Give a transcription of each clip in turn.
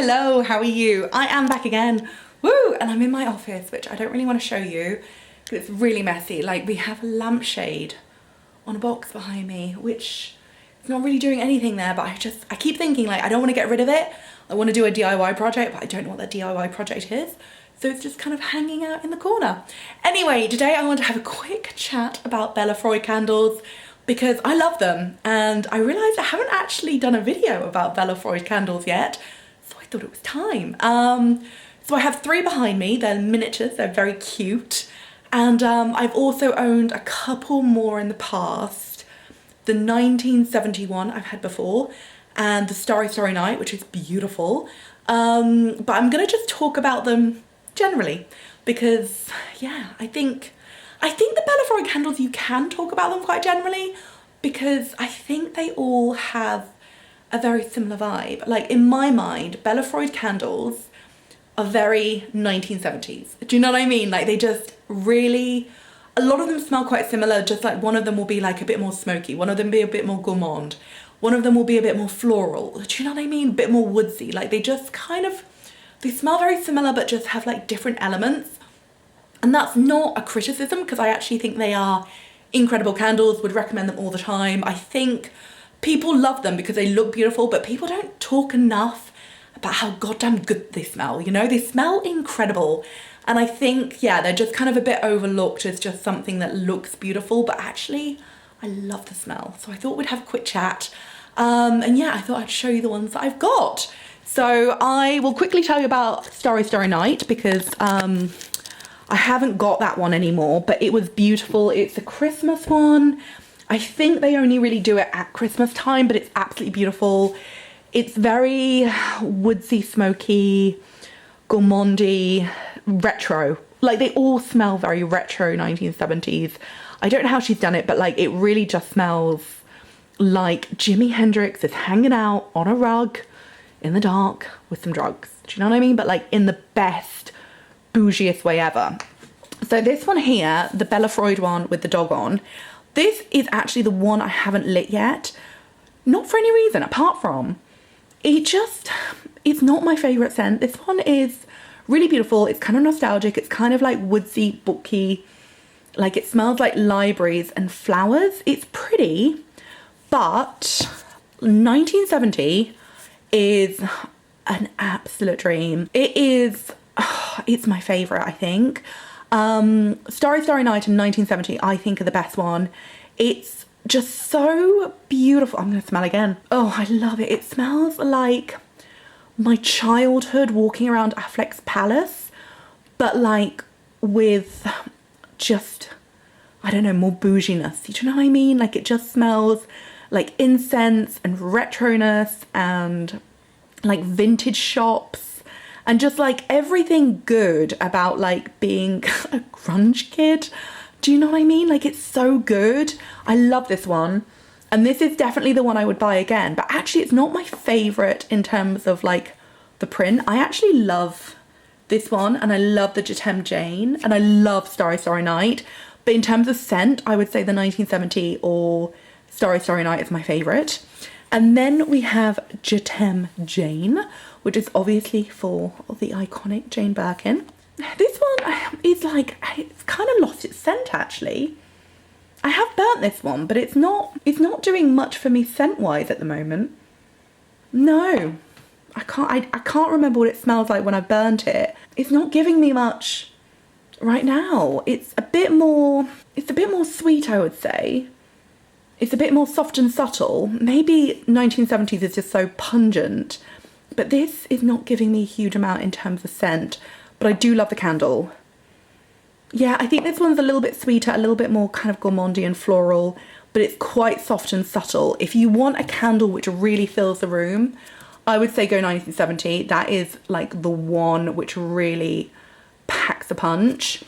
hello, how are you? I am back again, woo, and I'm in my office, which I don't really want to show you because it's really messy. Like, we have a lampshade on a box behind me, which is not really doing anything there, but I keep thinking, like, I don't want to get rid of it. I want to do a DIY project, but I don't know what that DIY project is. So it's just kind of hanging out in the corner. Anyway, today I want to have a quick chat about Bella Freud candles because I love them, and I realised I haven't actually done a video about Bella Freud candles yet, so I thought it was time. So I have 3 behind me. They're miniatures, they're very cute, and I've also owned a couple more in the past. The 1971 I've had before, and the Starry Starry Night, which is beautiful, but I'm gonna just talk about them generally because, yeah, I think the Bella Freud candles, you can talk about them quite generally because I think they all have a very similar vibe. Like, in my mind, Bella Freud candles are very 1970s. Do you know what I mean? Like, they just really, a lot of them smell quite similar, just like one of them will be like a bit more smoky, one of them be a bit more gourmand, one of them will be a bit more floral. Do you know what I mean? A bit more woodsy. Like, they just kind of, they smell very similar but just have like different elements. And that's not a criticism because I actually think they are incredible candles, would recommend them all the time. I think people love them because they look beautiful, but people don't talk enough about how goddamn good they smell, you know? They smell incredible. And I think, yeah, they're just kind of a bit overlooked as just something that looks beautiful, but actually I love the smell. So I thought we'd have a quick chat. And yeah, I thought I'd show you the ones that I've got. So I will quickly tell you about Starry Starry Night because I haven't got that one anymore, but it was beautiful. It's a Christmas one. I think they only really do it at Christmas time, but it's absolutely beautiful. It's very woodsy, smoky, gourmandy, retro. Like, they all smell very retro 1970s. I don't know how she's done it, but like, it really just smells like Jimi Hendrix is hanging out on a rug in the dark with some drugs. Do you know what I mean? But like, in the best, bougiest way ever. So this one here, the Bella Freud one with the dog on, this is actually the one I haven't lit yet. Not for any reason apart from it's not my favorite scent. This one is really beautiful. It's kind of nostalgic. It's kind of like woodsy, booky. Like, it smells like libraries and flowers. It's pretty, but 1970 is an absolute dream. It is, it's my favorite, I think. Starry Starry Night in 1970, I think, are the best one. It's just so beautiful. I'm gonna smell again. Oh, I love it. It smells like my childhood walking around Affleck's palace, but like with just, I don't know, more bouginess. Do you know what I mean? Like, it just smells like incense and retroness and like vintage shops and just like everything good about like being a grunge kid. Do you know what I mean? Like, it's so good. I love this one. And this is definitely the one I would buy again. But actually, it's not my favorite in terms of like the print. I actually love this one, and I love the Diptyque Jane, and I love Starry Starry Night. But in terms of scent, I would say the 1970 or Starry Starry Night is my favorite. And then we have Diptyque Jane, which is obviously for the iconic Jane Birkin. This one is like, it's kind of lost its scent actually. I have burnt this one, but it's not doing much for me scent-wise at the moment. No, I can't remember what it smells like when I burnt it. It's not giving me much right now. It's a bit more sweet, I would say. It's a bit more soft and subtle. Maybe 1970s is just so pungent, but this is not giving me a huge amount in terms of scent, but I do love the candle. Yeah, I think this one's a little bit sweeter, a little bit more kind of gourmandy and floral, but it's quite soft and subtle. If you want a candle which really fills the room, I would say go 1970. That is like the one which really packs a punch.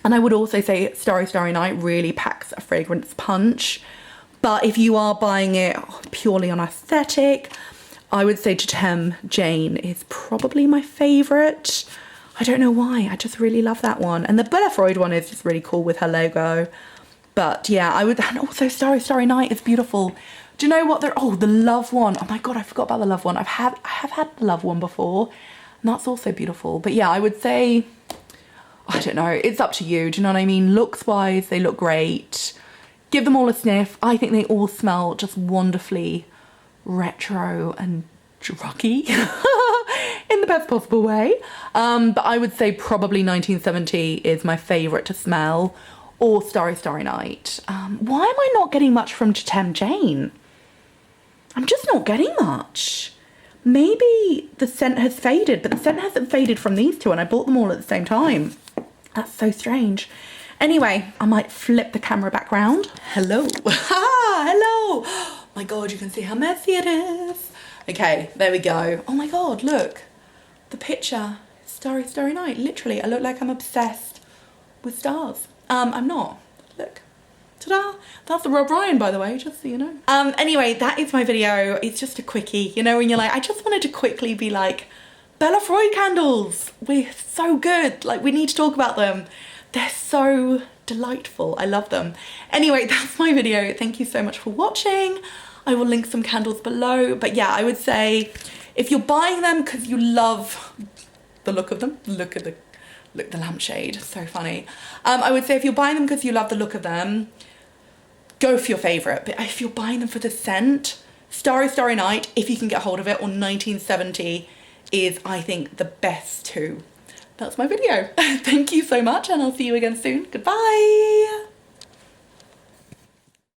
And I would also say Starry Starry Night really packs a fragrance punch. But if you are buying it purely on aesthetic, I would say Diptyque Jane is probably my favourite. I don't know why, I just really love that one. And the Bella Freud one is just really cool with her logo. But yeah, and also Starry Starry Night is beautiful. Do you know what they're, oh, the Love one. Oh my God, I forgot about the Love one. I have had the Love one before, and that's also beautiful. But yeah, I would say, I don't know, it's up to you. Do you know what I mean? Looks wise, they look great. Give them all a sniff. I think they all smell just wonderfully retro and druggy in the best possible way. But I would say probably 1970 is my favourite to smell, or Starry, Starry Night. Why am I not getting much from Jatem Jane? I'm just not getting much. Maybe the scent has faded, but the scent hasn't faded from these two, and I bought them all at the same time. That's so strange. Anyway, I might flip the camera back round. Hello. Hello. Oh my God, you can see how messy it is. Okay, there we go. Oh my God, look. The picture, Starry, Starry Night. Literally, I look like I'm obsessed with stars. I'm not. Look. Ta-da! That's the Rob Ryan, by the way, just so you know. Anyway, that is my video. It's just a quickie, you know, when you're like, I just wanted to quickly be like, Bella Freud candles, we're so good. Like, we need to talk about them. They're so delightful. I love them. Anyway, that's my video. Thank you so much for watching. I will link some candles below. But yeah, I would say if you're buying them because you love the look of them, look, the lampshade, so funny. I would say if you're buying them because you love the look of them, go for your favorite. But if you're buying them for the scent, Starry, Starry Night, if you can get hold of it, or 1970 is, I think, the best two. That's my video. Thank you so much, and I'll see you again soon. Goodbye.